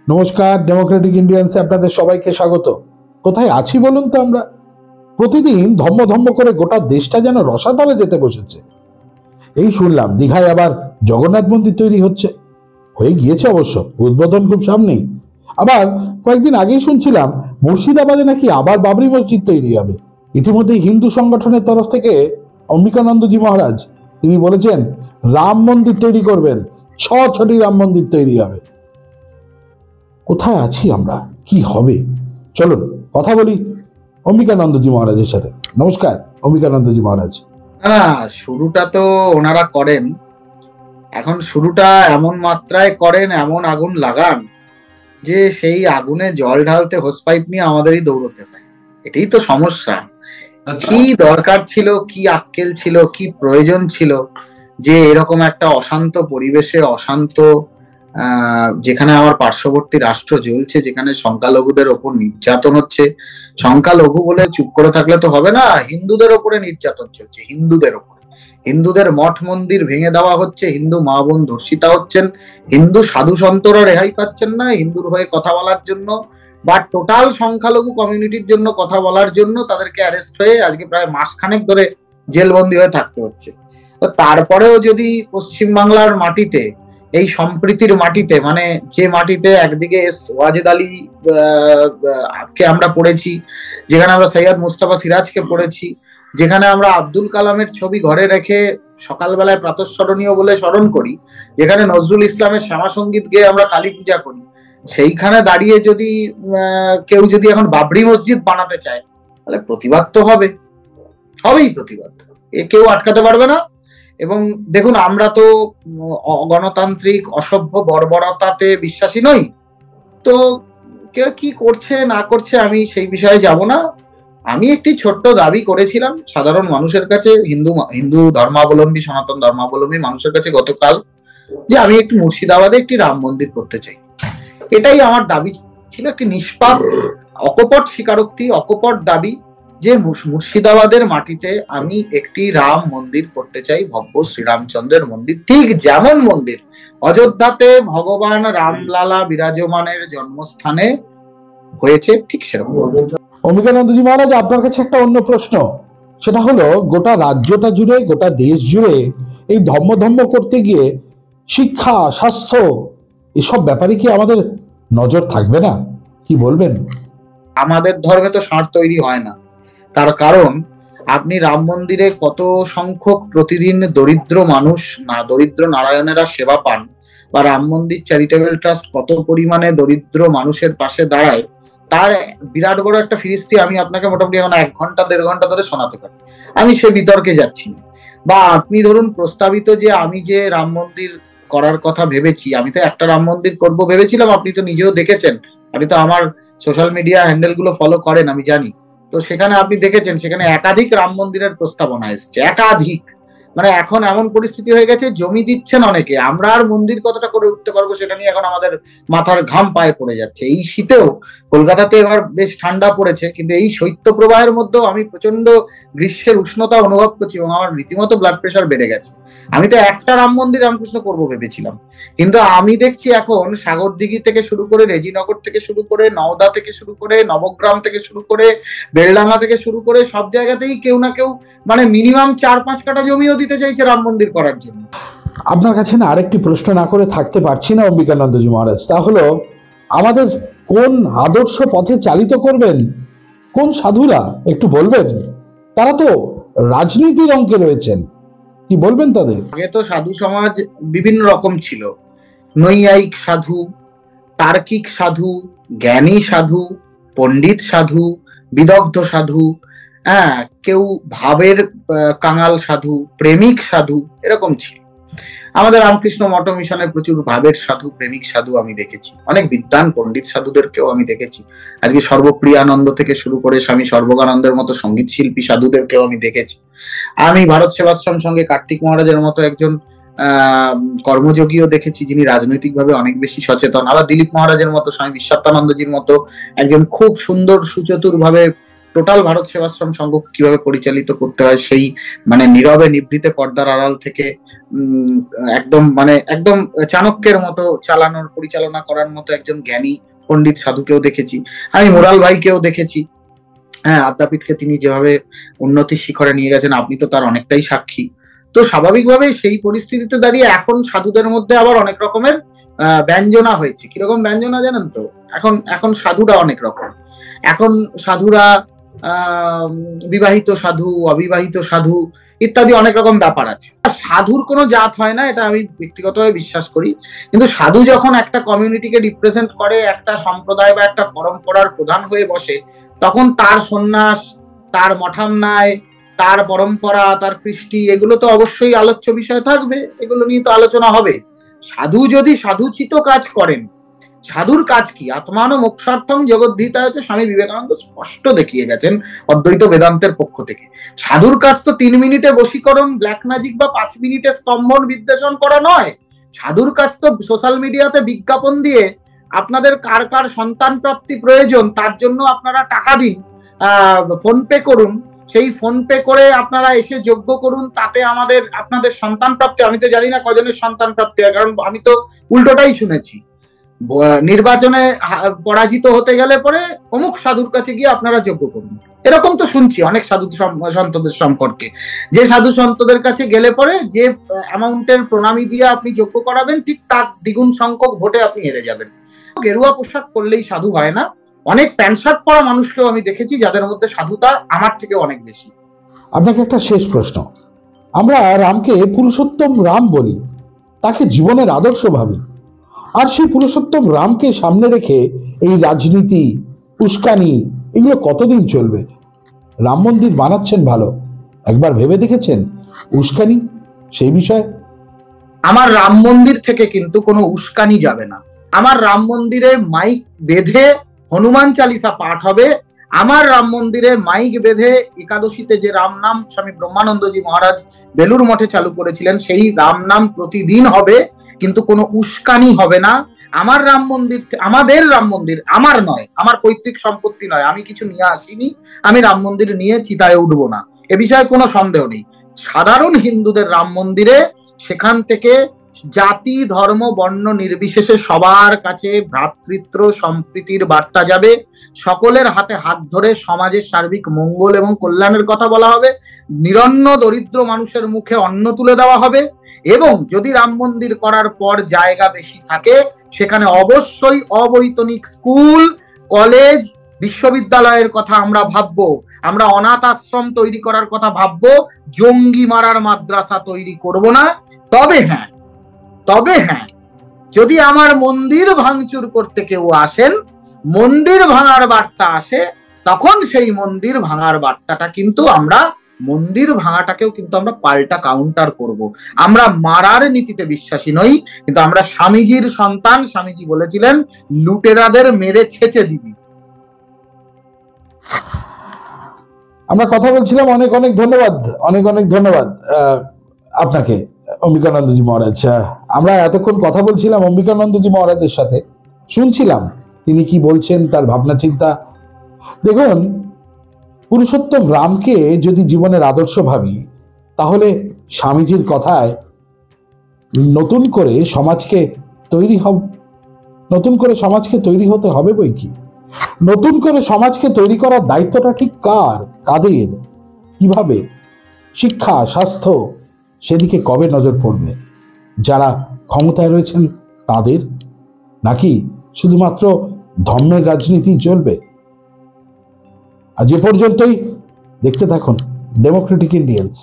নমস্কার, ডেমোক্রেটিক ইন্ডিয়ান্সে আপনাদের সবাইকে স্বাগত। কোথায় আছি বলুন তো আমরা? প্রতিদিন ধম্ম ধম্ম করে গোটা দেশটা যেন রসাতলে যেতে বসেছে। এই শুনলাম দীঘায় আবার জগন্নাথ মন্দির তৈরি হচ্ছে, হয়ে গিয়েছে অবশ্য, উদ্বোধন খুব সামনেই। আবার কয়েকদিন আগেই শুনছিলাম মুর্শিদাবাদে নাকি আবার বাবরি মসজিদ তৈরি হবে। ইতিমধ্যেই হিন্দু সংগঠনের তরফ থেকে অম্বিকানন্দজি মহারাজ তিনি বলেছেন রাম মন্দির তৈরি করবেন, ছটি রাম মন্দির তৈরি হবে। কোথায় আছি আমরা, কি হবে? চলুন কথা বলি অম্বিকানন্দজি মহারাজের সাথে। নমস্কার অম্বিকানন্দজি মহারাজ। শুরুটা তো ওনারা করেন, এখন শুরুটা এমন মাত্রায় করেন, এমন আগুন লাগান যে সেই আগুনে জল ঢালতে হোস পাইপ নিয়ে আমাদেরই দৌড়তে হয়। এটাই তো সমস্যা। কি দরকার ছিল, কি আক্কেল ছিল, কি প্রয়োজন ছিল যে এরকম একটা অশান্ত পরিবেশে, অশান্ত যেখানে আমার পার্শ্ববর্তী রাষ্ট্র জ্বলছে, যেখানে সংখ্যালঘুদের ওপর নির্যাতন হচ্ছে। সংখ্যালঘু বলে চুপ করে থাকলে তো হবে না, হিন্দুদের ওপরে নির্যাতন চলছে, হিন্দুদের ওপরে। হিন্দুদের মঠ মন্দির ভেঙে দেওয়া হচ্ছে, হিন্দু মা বোন ধর্ষিতা হচ্ছেন, হিন্দু সাধু সন্তরা রেহাই পাচ্ছেন না হিন্দুর হয়ে কথা বলার জন্য বা টোটাল সংখ্যালঘু কমিউনিটির জন্য কথা বলার জন্য তাদেরকে অ্যারেস্ট হয়ে আজকে প্রায় মাসখানেক ধরে জেলবন্দি হয়ে থাকতে হচ্ছে। তো তারপরেও যদি পশ্চিমবাংলার মাটিতে, এই সম্প্রীতির মাটিতে, মানে যে মাটিতে একদিকে ওয়াজেদ আলী কে আমরা পড়েছি, যেখানে আমরা সৈয়দ মুস্তাফা সিরাজকে পড়েছি, যেখানে আমরা আব্দুল কালামের ছবি ঘরে রেখে সকালবেলায় প্রাতঃস্মরণীয় বলে স্মরণ করি, যেখানে নজরুল ইসলামের শ্যামা সঙ্গীত গেয়ে আমরা কালী পূজা করি, সেইখানে দাঁড়িয়ে যদি কেউ যদি এখন বাবরি মসজিদ বানাতে চায়, তাহলে প্রতিবাদ তো হবেই প্রতিবাদ, কেউ আটকাতে পারবে না। এবং দেখুন, আমরা তো অগণতান্ত্রিক অসভ্য বর্বরতাতে বিশ্বাসী নই, তো কেউ কি করছে না করছে আমি সেই বিষয়ে যাব না। আমি একটি ছোট্ট দাবি করেছিলাম সাধারণ মানুষের কাছে, হিন্দু ধর্মাবলম্বী, সনাতন ধর্মাবলম্বী মানুষের কাছে গতকাল, যে আমি একটু মুর্শিদাবাদে একটি রাম মন্দির করতে চাই। এটাই আমার দাবি ছিল, একটি নিষ্পাপ অকপট স্বীকারোক্তি, অকপট দাবি, যে মুর্শিদাবাদের মাটিতে আমি একটি রাম মন্দির করতে চাই, ভব্য শ্রীরামচন্দ্রের মন্দির, ঠিক যেমন মন্দির অযোধ্যাতে ভগবান রামলালা বিরাজমানের জন্মস্থানে হয়েছে, ঠিক সেরকম। অম্বিকানন্দজি মহারাজ, আপনার কাছে একটা অন্য প্রশ্ন, সেটা হলো গোটা রাজ্যটা জুড়ে, গোটা দেশ জুড়ে এই ধম্ম ধম্ম করতে গিয়ে শিক্ষা, স্বাস্থ্য, এসব ব্যাপারে কি আমাদের নজর থাকবে না? কি বলবেন? আমাদের ধর্মে তো ষাঁড় তৈরি হয় না, তার কারণ আপনি রাম মন্দিরে কত সংখ্যক প্রতিদিন দরিদ্র মানুষ, না দরিদ্র নারায়ণেরা সেবা পান, বা রাম মন্দির চ্যারিটেবল ট্রাস্ট কত পরিমাণে দরিদ্র মানুষের পাশে দাঁড়ায়, তার বিরাট বড় একটা ফিরিস্তি আমি আপনাকে মোটামুটি এখন 1 ঘন্টা 1.5 ঘন্টা ধরে শোনাতে পারি। আমি সে বিতর্কে যাচ্ছি না। বা আপনি ধরুন প্রস্তাবিত যে আমি যে রাম মন্দির করার কথা ভেবেছি, আমি তো একটা রাম মন্দির করব ভেবেছিলাম, আপনি তো নিজেও দেখেছেন, আপনি তো আমার সোশ্যাল মিডিয়া হ্যান্ডেল গুলো ফলো করেন আমি জানি, তো সেখানে আপনি দেখেছেন সেখানে একাধিক রাম মন্দিরের প্রস্তাবনা এসছে, একাধিক। মানে এখন এমন পরিস্থিতি হয়ে গেছে, জমি দিচ্ছেন অনেকে, আমরা আর মন্দির কতটা করে উঠতে পারবো সেটা নিয়ে এখন আমাদের মাথার ঘাম পায়ে পড়ে যাচ্ছে। এই শীতেও কলকাতাতে এবার বেশ ঠান্ডা পড়েছে, কিন্তু এই শৈত্য প্রবাহের মধ্যেও আমি প্রচন্ড গ্রীষ্মের উষ্ণতা অনুভব করছি এবং আমার রীতিমতো ব্লাড প্রেশার বেড়ে গেছে। আমি তো একটা রাম মন্দির রামকৃষ্ণ করবো ভেবেছিলাম, কিন্তু আমি দেখছি এখন সাগরদিঘি থেকে শুরু করে, রেজিনগর থেকে শুরু করে, নওদা থেকে শুরু করে, নবগ্রাম থেকে শুরু করে, বেলডাঙ্গা থেকে শুরু করে, সব জায়গাতেই কেউ না কেউ মানে মিনিমাম 4-5 কাঠা জমিও দিতে চাইছে রাম মন্দির করার জন্য। আপনার কাছে না আরেকটি প্রশ্ন না করে থাকতে পারছি না অম্বিকানন্দজি মহারাজ, তা হলো আমাদের কোন আদর্শ পথে চালিত করবেন কোন সাধুরা, একটু বলবেন? তারা তো রাজনীতির অঙ্কে রয়েছেন, কি বলবেন তাদের? আগে তো সাধু সমাজ বিভিন্ন রকম ছিল, নৈয়ায়িক সাধু, তার্কিক সাধু, জ্ঞানী সাধু, পণ্ডিত সাধু, বিদগ্ধ সাধু, হ্যাঁ, কেউ ভাবের কাঙাল সাধু, প্রেমিক সাধু, এরকম ছিল। আমাদের রামকৃষ্ণ মঠ মিশনে প্রচুর ভাবের সাধু, প্রেমিক সাধু আমি দেখেছি, অনেক বিদ্বান পণ্ডিত সাধুদেরকেও আমি দেখেছি। আজকে সর্বপ্রিয়ানন্দ থেকে শুরু করে স্বামী সর্বজ্ঞানন্দের মতো সঙ্গীত শিল্পী সাধুদেরকেও আমি দেখেছি। আমি ভারত সেবাশ্রম সঙ্গে কার্তিক মহারাজের মতো একজন কর্মযোগীও দেখেছি, যিনি রাজনৈতিকভাবে অনেক বেশি সচেতন। আবার দিলীপ মহারাজের মতো, স্বামী বিশ্বাত্মানন্দজির মতো একজন খুব সুন্দর সুচতুর ভাবে টোটাল ভারত সেবাশ্রম সংঘ কিভাবে পরিচালিত করতে হয় সেই মানে নীরবে নিভৃতে পর্দার আড়াল থেকে একদম চাণক্যের মতো পরিচালনা করার মতো একজন জ্ঞানী পণ্ডিত সাধুকেও দেখেছি, আমি মোরাল ভাইকেও দেখেছি। হ্যাঁ, আদ্যাপীঠকে তিনি যেভাবে উন্নতির শিখরে নিয়ে গেছেন আপনি তো তার অনেকটাই সাক্ষী। তো স্বাভাবিকভাবেই সেই পরিস্থিতিতে দাঁড়িয়ে এখন সাধুদের মধ্যে আবার অনেক রকমের ব্যঞ্জনা হয়েছে। কিরকম ব্যঞ্জনা জানেন তো? এখন সাধুরা অনেক রকম। এখন সাধুরা বিবাহিত সাধু, অবিবাহিত সাধু ইত্যাদি অনেক রকম ব্যাপার আছে। সাধুর কোনো জাত হয় না, এটা আমি ব্যক্তিগতভাবে বিশ্বাস করি। কিন্তু সাধু যখন একটা কমিউনিটিকে রিপ্রেজেন্ট করে, একটা সম্প্রদায় বা একটা পরম্পরার প্রধান হয়ে বসে, তখন তার সন্ন্যাস, তার মঠান্যায়, তার পরম্পরা, তার কৃষ্টি, এগুলো তো অবশ্যই আলোচ্য বিষয় থাকবে, এগুলো নিয়ে তো আলোচনা হবে। সাধু যদি সাধুচিত কাজ করেন, সাধুর কাজ কি? আত্মান মোক্ষার্থম জগদ্ধিতায় হচ্ছে স্বামী বিবেকানন্দ স্পষ্ট দেখিয়ে গেছেন অদ্বৈত বেদান্তের পক্ষ থেকে। সাধুর কাজ তো 3 মিনিটে বশীকরণ, ব্ল্যাক ম্যাজিক বা 5 মিনিটে স্তম্ভন বিদ্বেষণ করা নয়। সাধুর কাজ তো সোশ্যাল মিডিয়াতে বিজ্ঞাপন দিয়ে আপনাদের কার কার সন্তান প্রাপ্তি প্রয়োজন তার জন্য আপনারা টাকা দিন, ফোন পে করুন, সেই ফোন পে করে আপনারা এসে যোগ্য করুন, তাতে আপনাদের সন্তান প্রাপ্তি। আমি তো জানি না কজনের সন্তান প্রাপ্তি হয়, কারণ আমি তো উল্টোটাই শুনেছি। নির্বাচনে পরাজিত হতে গেলে পরে অমুক সাধুর কাছে গিয়ে আপনারা যোগ্য করুন, এরকম তো শুনছি অনেক সাধু সন্তদের সম্পর্কে, যে সাধু সন্তদের কাছে গেলে পরে যে অ্যামাউন্টের প্রণামী দিয়ে আপনি যোগ্য করাবেন, ঠিক তার দ্বিগুণ সংখ্যক ভোটে আপনি হেরে যাবেন। গেরুয়া পোশাক পরলেই সাধু হয় না। অনেক প্যান্ট শার্ট পরা মানুষকেও আমি দেখেছি যাদের মধ্যে সাধুতা আমার থেকে অনেক বেশি। আপনাকে একটা শেষ প্রশ্ন। আমরা রামকে পুরুষোত্তম রাম বলি, তাকে জীবনের আদর্শ ভাবি, আর সেই পুরুষোত্তম রামকে সামনে রেখে এই রাজনীতি, উস্কানি, এগুলো কতদিন চলবে? রাম মন্দির বানাচ্ছেন ভালো, একবার ভেবে দেখেছেন উস্কানি সেই বিষয়ে? আমার রাম মন্দির থেকে কিন্তু কোনো উস্কানি যাবে না। আমার রাম মন্দিরে মাইক বেঁধে হনুমান চালিসা পাঠ হবে। আমার রাম মন্দিরে মাইক বেঁধে একাদশীতে যে রাম নাম স্বামী ব্রহ্মানন্দজি মহারাজ বেলুর মঠে চালু করেছিলেন, সেই রাম নাম প্রতিদিন হবে, কিন্তু কোনো উস্কানি হবে না। আমার রাম মন্দির, আমাদের রাম মন্দির, আমার নয়, আমার পৈতৃক সম্পত্তি নয়, আমি কিছু নিয়ে আসিনি, আমি রাম মন্দির নিয়ে চিতায় উঠবো না, এ বিষয়ে কোনো সন্দেহ নেই। সাধারণ হিন্দুদের রাম মন্দিরে সেখান থেকে জাতি, ধর্ম, বর্ণ নির্বিশেষে সবার কাছে ভ্রাতৃত্ব সম্প্রীতির বার্তা যাবে। সকলের হাতে হাত ধরে সমাজের সার্বিক মঙ্গল এবং কল্যাণের কথা বলা হবে। নিরন্ন দরিদ্র মানুষের মুখে অন্ন তুলে দেওয়া হবে। এবং যদি রাম মন্দির করার পর জায়গা বেশি থাকে, সেখানে অবশ্যই অবৈতনিক স্কুল, কলেজ, বিশ্ববিদ্যালয়ের কথা আমরা ভাববো। আমরা অনাথ আশ্রম তৈরি করার কথা ভাববো, জঙ্গি মারার মাদ্রাসা তৈরি করব না। তবে হ্যাঁ, যদি আমার মন্দির ভাঙচুর করতে কেউ আসেন, মন্দির ভাঙার বার্তা আসে, তখন সেই মন্দির ভাঙার বার্তাটা কিন্তু আমরা, মন্দির ভাঙাটাকেও কিন্তু আমরা পাল্টা কাউন্টার করব। আমরা মারার নীতিতে বিশ্বাসী নই, কিন্তু আমরা স্বামীজির সন্তান। স্বামীজি বলেছিলেন লুটেরাদের মেরে ছেঁচে দিবি। আমরা কথা বলছিলাম, অনেক অনেক ধন্যবাদ, অনেক অনেক ধন্যবাদ আপনাকে অম্বিকানন্দজি মহারাজ। আমরা এতক্ষণ কথা বলছিলাম অম্বিকানন্দজি মহারাজের সাথে, শুনছিলাম তিনি কি বলছেন, তার ভাবনা চিন্তা। দেখুন, পুরুষোত্তম রামকে যদি জীবনের আদর্শ ভাবি, তাহলে স্বামীজির কথায় নতুন করে সমাজকে তৈরি হতে হবে বই কি। নতুন করে সমাজকে তৈরি করার দায়িত্বটা ঠিক কাদের, কিভাবে? শিক্ষা, স্বাস্থ্য, সেদিকে কবে নজর পড়বে? যারা ক্ষমতায় রয়েছেন তাদের, নাকি শুধুমাত্র ধর্মের রাজনীতি চলবে? আজ এ পর্যন্তই। দেখতে থাকুন ডেমোক্রেটিক ইন্ডিয়ান্স।